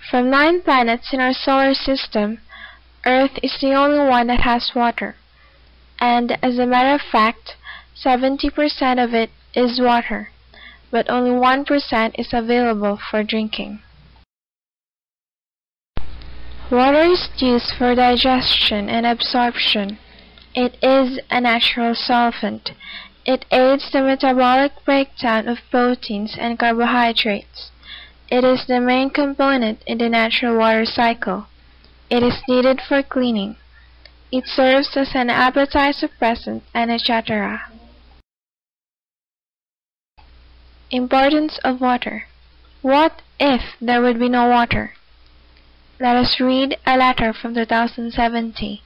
From 9 planets in our solar system, Earth is the only one that has water, and as a matter of fact, 70% of it is water, but only 1% is available for drinking. Water is used for digestion and absorption. It is a natural solvent. It aids the metabolic breakdown of proteins and carbohydrates. It is the main component in the natural water cycle. It is needed for cleaning. It serves as an appetite suppressant and etc. Importance of water. What if there would be no water? Let us read a letter from 2070.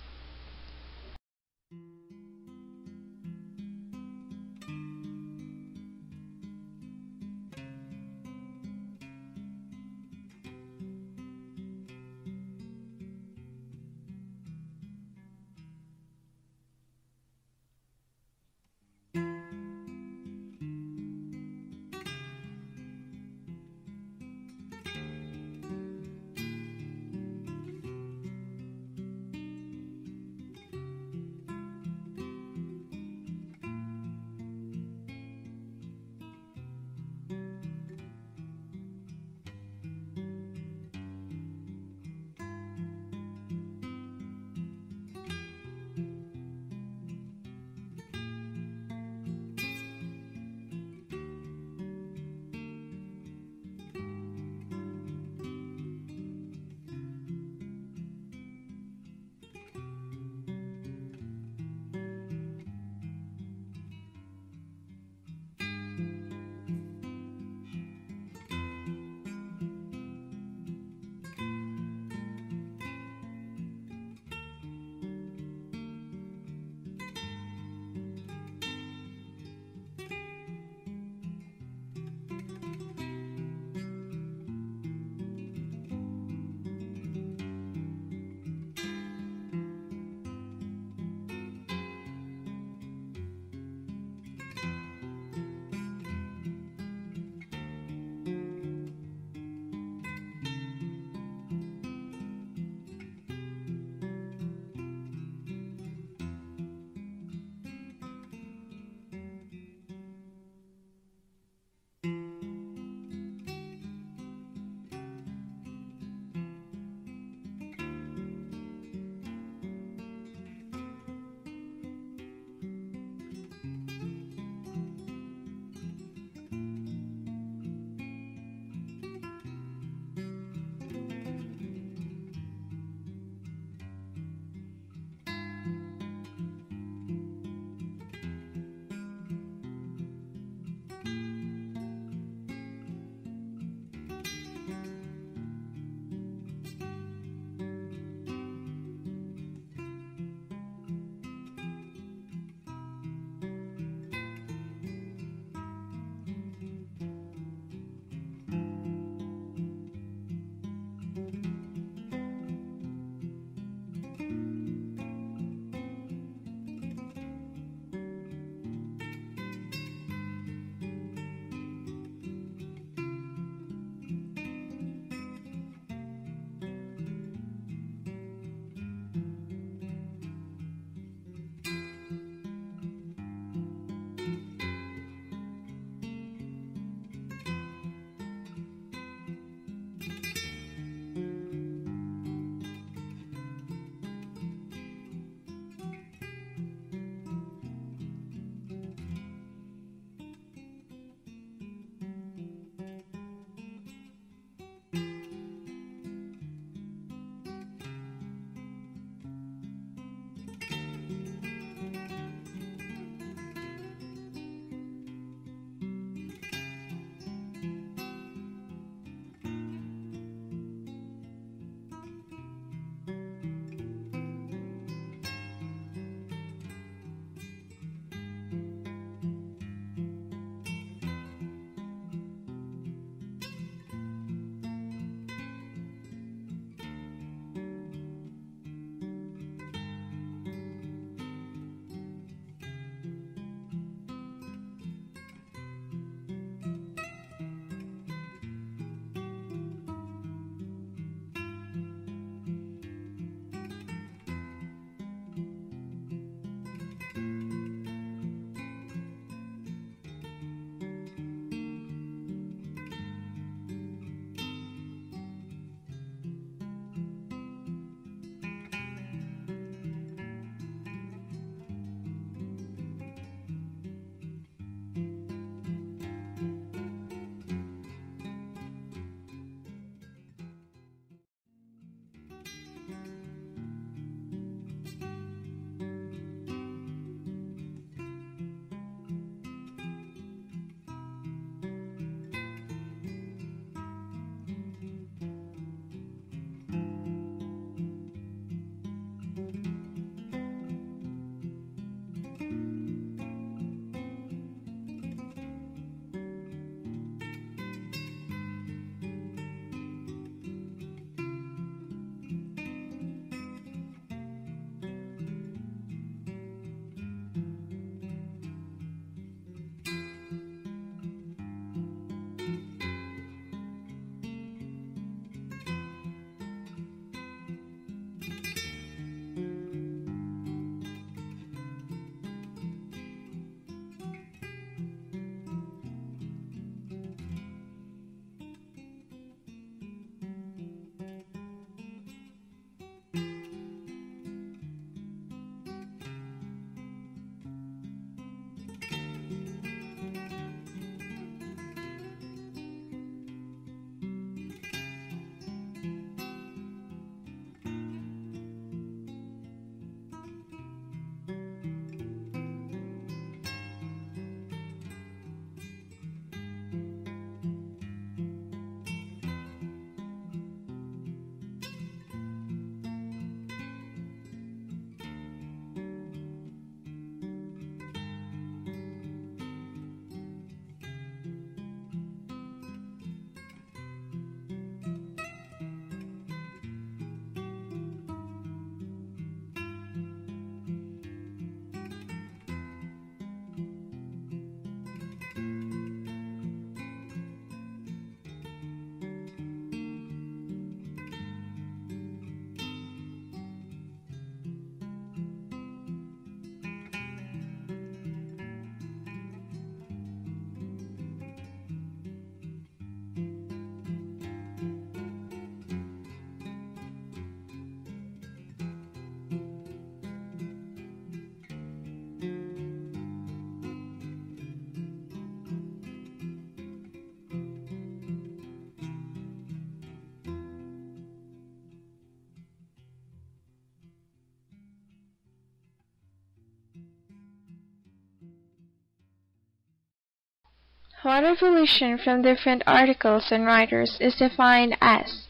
Water pollution from different articles and writers is defined as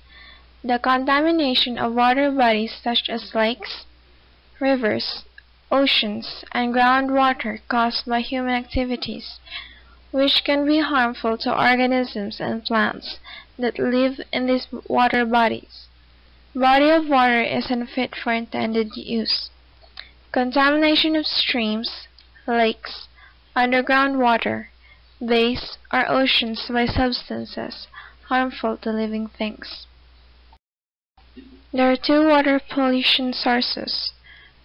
the contamination of water bodies such as lakes, rivers, oceans, and groundwater caused by human activities, which can be harmful to organisms and plants that live in these water bodies. Body of water is unfit for intended use. Contamination of streams, lakes, underground water, bays, or oceans by substances harmful to living things. There are two water pollution sources.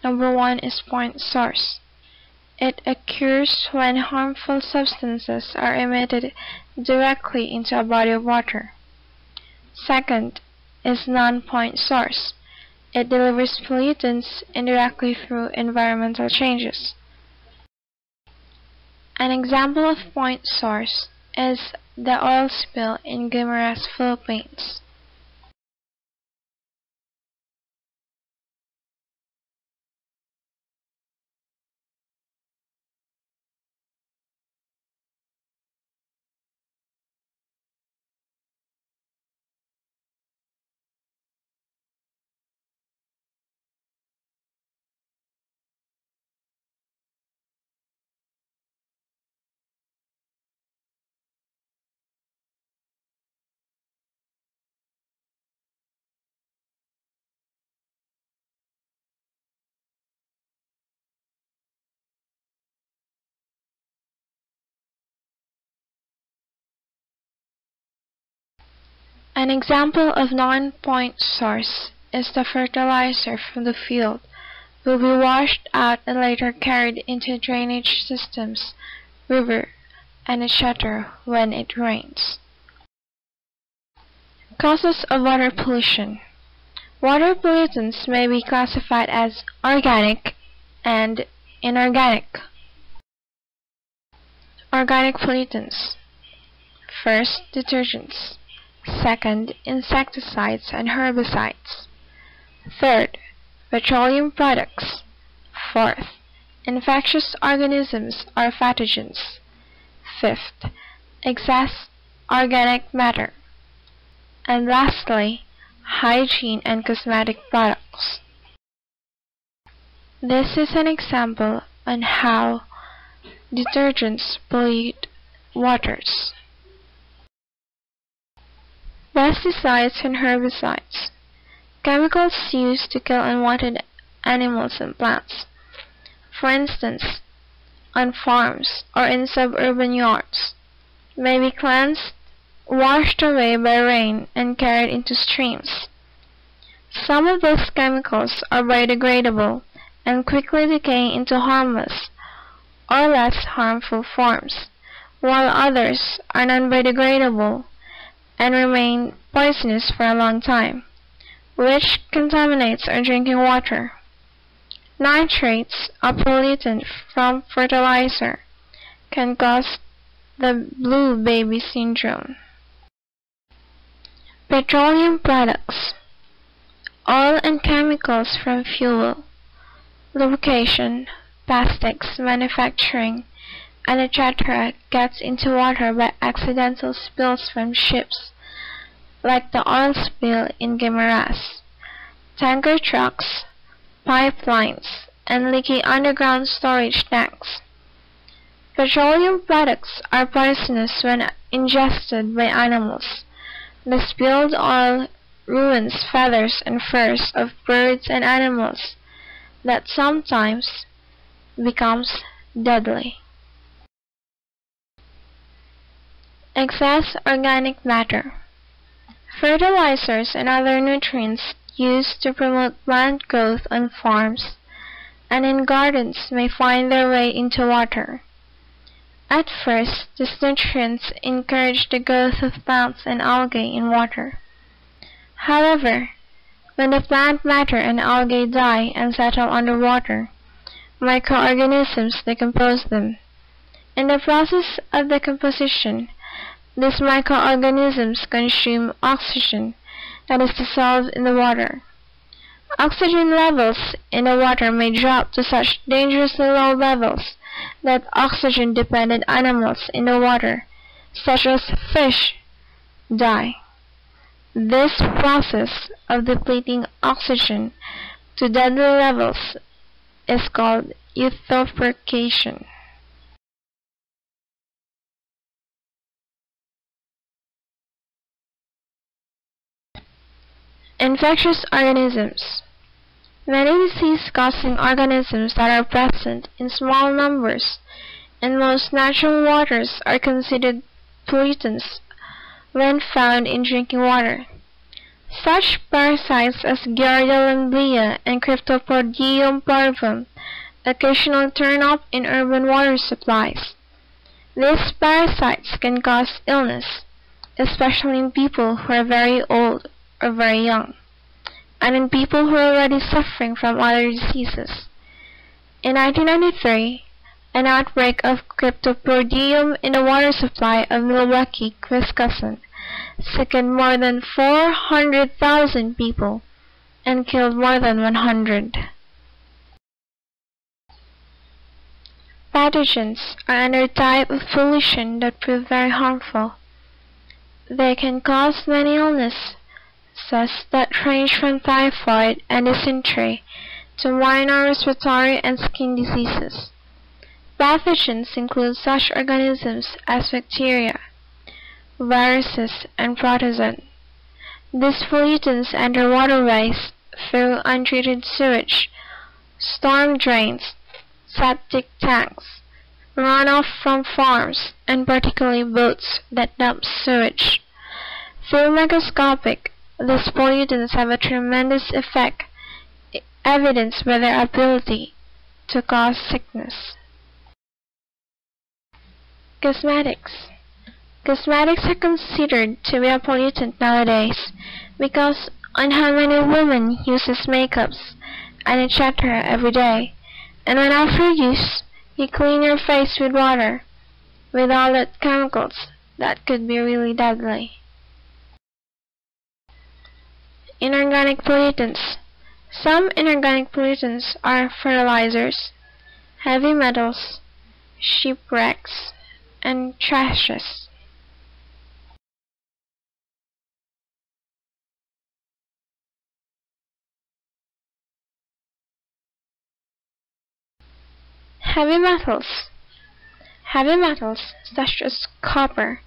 Number one is point source. It occurs when harmful substances are emitted directly into a body of water. Second is non-point source. It delivers pollutants indirectly through environmental changes. An example of point source is the oil spill in Guimaras, Philippines. An example of non-point source is the fertilizer from the field will be washed out and later carried into drainage systems, river, and etc. when it rains. Causes of water pollution. Water pollutants may be classified as organic and inorganic. Organic pollutants. First, detergents. Second, insecticides and herbicides. Third, petroleum products. Fourth, infectious organisms or pathogens. Fifth, excess organic matter. And lastly, hygiene and cosmetic products. This is an example on how detergents pollute waters. Pesticides and herbicides. Chemicals used to kill unwanted animals and plants. For instance, on farms or in suburban yards, may be cleansed, washed away by rain, and carried into streams. Some of those chemicals are biodegradable and quickly decay into harmless or less harmful forms, while others are non-biodegradable and remain poisonous for a long time, which contaminates our drinking water. Nitrates, a pollutant from fertilizer, can cause the blue baby syndrome. Petroleum products. Oil and chemicals from fuel, lubrication, plastics, manufacturing, and etc. gets into water by accidental spills from ships, like the oil spill in Guimaras, tanker trucks, pipelines, and leaky underground storage tanks. Petroleum products are poisonous when ingested by animals. The spilled oil ruins feathers and furs of birds and animals that sometimes becomes deadly. Excess organic matter. Fertilizers and other nutrients used to promote plant growth on farms and in gardens may find their way into water. At first, these nutrients encourage the growth of plants and algae in water. However, when the plant matter and algae die and settle underwater, microorganisms decompose them. In the process of decomposition, these microorganisms consume oxygen that is dissolved in the water. Oxygen levels in the water may drop to such dangerously low levels that oxygen-dependent animals in the water such as fish, die. This process of depleting oxygen to deadly levels is called eutrophication. Infectious organisms. Many disease-causing organisms that are present in small numbers in most natural waters are considered pollutants when found in drinking water. Such parasites as Giardia lamblia and Cryptosporidium parvum occasionally turn up in urban water supplies. These parasites can cause illness, especially in people who are very old or very young, and in people who are already suffering from other diseases. In 1993, an outbreak of Cryptosporidium in the water supply of Milwaukee, Wisconsin, sickened more than 400,000 people and killed more than 100. Pathogens are another type of pollution that prove very harmful. They can cause many illnesses, such that range from typhoid and dysentery to minor respiratory and skin diseases. Pathogens include such organisms as bacteria, viruses, and protozoans. These pollutants enter waterways through untreated sewage, storm drains, septic tanks, runoff from farms, and particularly boats that dump sewage. Though microscopic, these pollutants have a tremendous effect, evidenced by their ability to cause sickness. Cosmetics. Cosmetics are considered to be a pollutant nowadays because on how many women uses makeups and etc. every day, and when after use you clean your face with water with all the chemicals that could be really deadly. Inorganic pollutants. Some inorganic pollutants are fertilizers, heavy metals, shipwrecks, and trashes. Heavy metals. Heavy metals such as copper,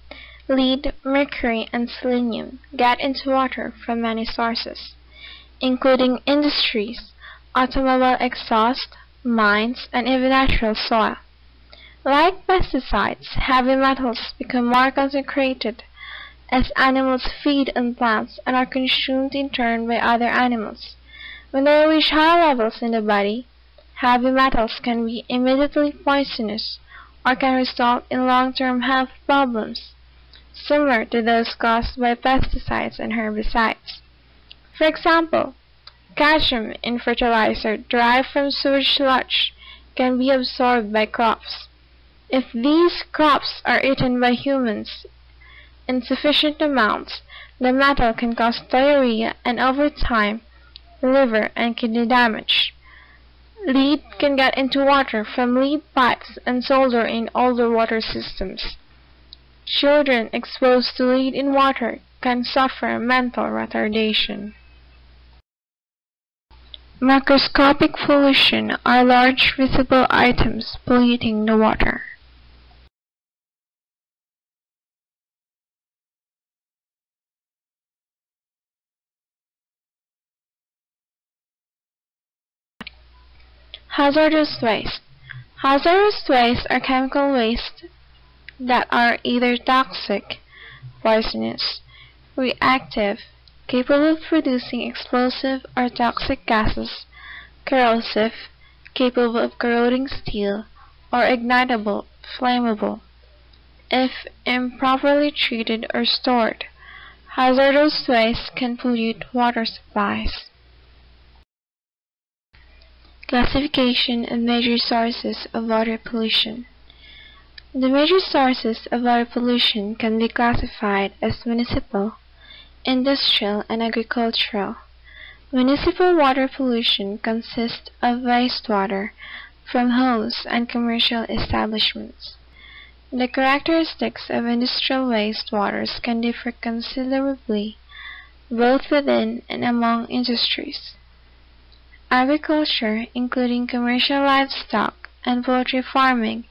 lead, mercury, and selenium get into water from many sources, including industries, automobile exhaust, mines, and even natural soil. Like pesticides, heavy metals become more concentrated as animals feed on plants and are consumed in turn by other animals. When they reach high levels in the body, heavy metals can be immediately poisonous or can result in long-term health problems, similar to those caused by pesticides and herbicides. For example, cadmium in fertilizer derived from sewage sludge can be absorbed by crops. If these crops are eaten by humans in sufficient amounts, the metal can cause diarrhea and over time, liver and kidney damage. Lead can get into water from lead pipes and solder in older water systems. Children exposed to lead in water can suffer mental retardation. Macroscopic pollution are large visible items polluting the water. Hazardous waste. Hazardous waste are chemical waste that are either toxic, poisonous, reactive, capable of producing explosive or toxic gases, corrosive, capable of corroding steel, or ignitable, flammable. If improperly treated or stored, hazardous waste can pollute water supplies. Classification of major sources of water pollution. The major sources of water pollution can be classified as municipal, industrial, and agricultural. Municipal water pollution consists of wastewater from homes and commercial establishments. The characteristics of industrial wastewaters can differ considerably, both within and among industries. Agriculture, including commercial livestock and poultry farming,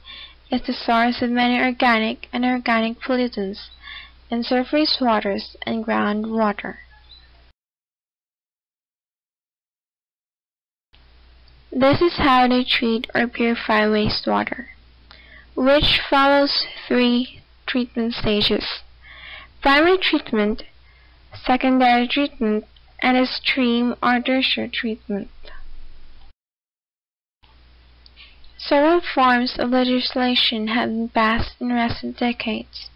is the source of many organic and inorganic pollutants in surface waters and groundwater. This is how they treat or purify wastewater, which follows 3 treatment stages: primary treatment, secondary treatment, and a stream or tertiary treatment. Several forms of legislation have been passed in recent decades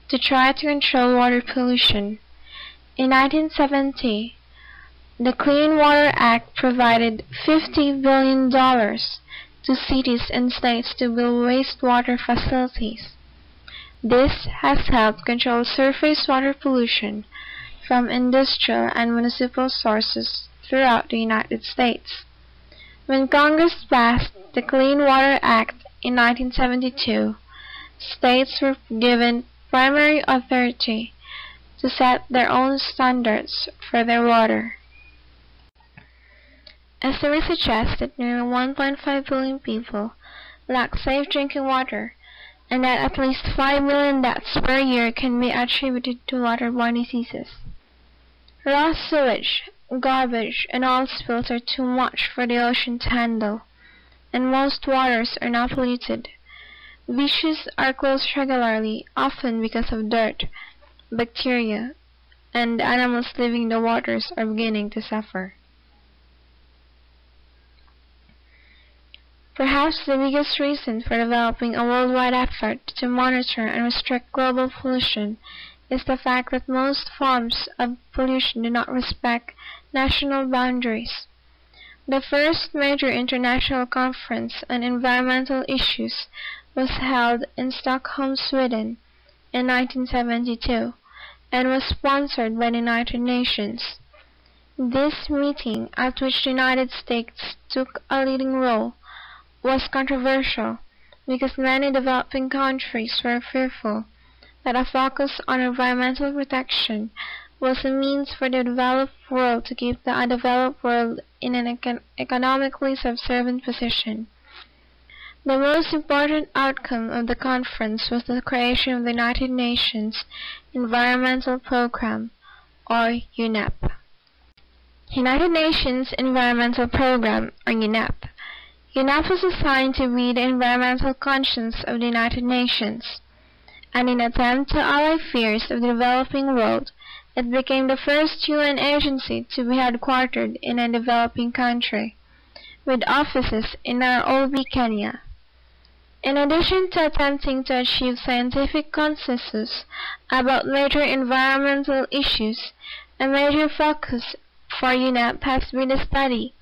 to try to control water pollution. In 1970, the Clean Water Act provided $50 billion to cities and states to build wastewater facilities. This has helped control surface water pollution from industrial and municipal sources throughout the United States. When Congress passed the Clean Water Act in 1972, states were given primary authority to set their own standards for their water. Estimates suggest that nearly 1.5 billion people lack safe drinking water, and that at least 5 million deaths per year can be attributed to waterborne diseases. Raw sewage, garbage, and oil spills are too much for the ocean to handle, and most waters are now polluted. Beaches are closed regularly, often because of dirt, bacteria, and animals living in the waters are beginning to suffer. Perhaps the biggest reason for developing a worldwide effort to monitor and restrict global pollution is the fact that most forms of pollution do not respect national boundaries. The first major international conference on environmental issues was held in Stockholm, Sweden in 1972 and was sponsored by the United Nations. This meeting, at which the United States took a leading role, was controversial because many developing countries were fearful that a focus on environmental protection was a means for the developed world to keep the undeveloped world in an economically subservient position. The most important outcome of the conference was the creation of the United Nations Environmental Programme, or UNEP. United Nations Environmental Programme, or UNEP. UNEP was assigned to be the environmental conscience of the United Nations, and in an attempt to allay fears of the developing world, it became the first UN agency to be headquartered in a developing country, with offices in Nairobi, Kenya. In addition to attempting to achieve scientific consensus about major environmental issues, a major focus for UNEP has been the study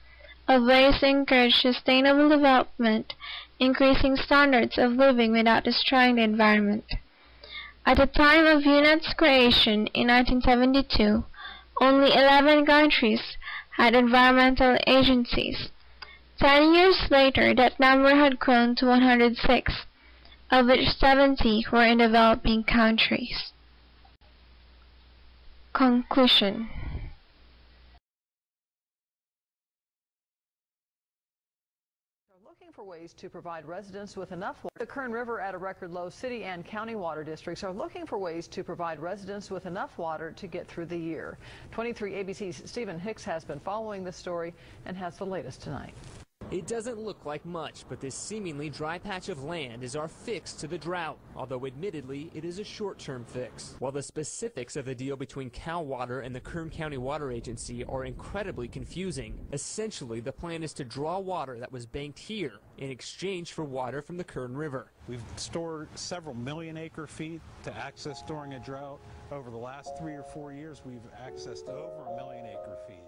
of ways to encourage sustainable development, increasing standards of living without destroying the environment. At the time of UNEP's creation in 1972, only 11 countries had environmental agencies. 10 years later, that number had grown to 106, of which 70 were in developing countries. Conclusion. For ways to provide residents with enough water. The Kern River at a record low. City and county water districts are looking for ways to provide residents with enough water to get through the year. 23 ABC's Stephen Hicks has been following this story and has the latest tonight. It doesn't look like much, but this seemingly dry patch of land is our fix to the drought, although admittedly it is a short-term fix. While the specifics of the deal between Cal Water and the Kern County Water Agency are incredibly confusing, essentially the plan is to draw water that was banked here in exchange for water from the Kern River. We've stored several million acre feet to access during a drought. Over the last 3 or 4 years, we've accessed over 1 million acre feet.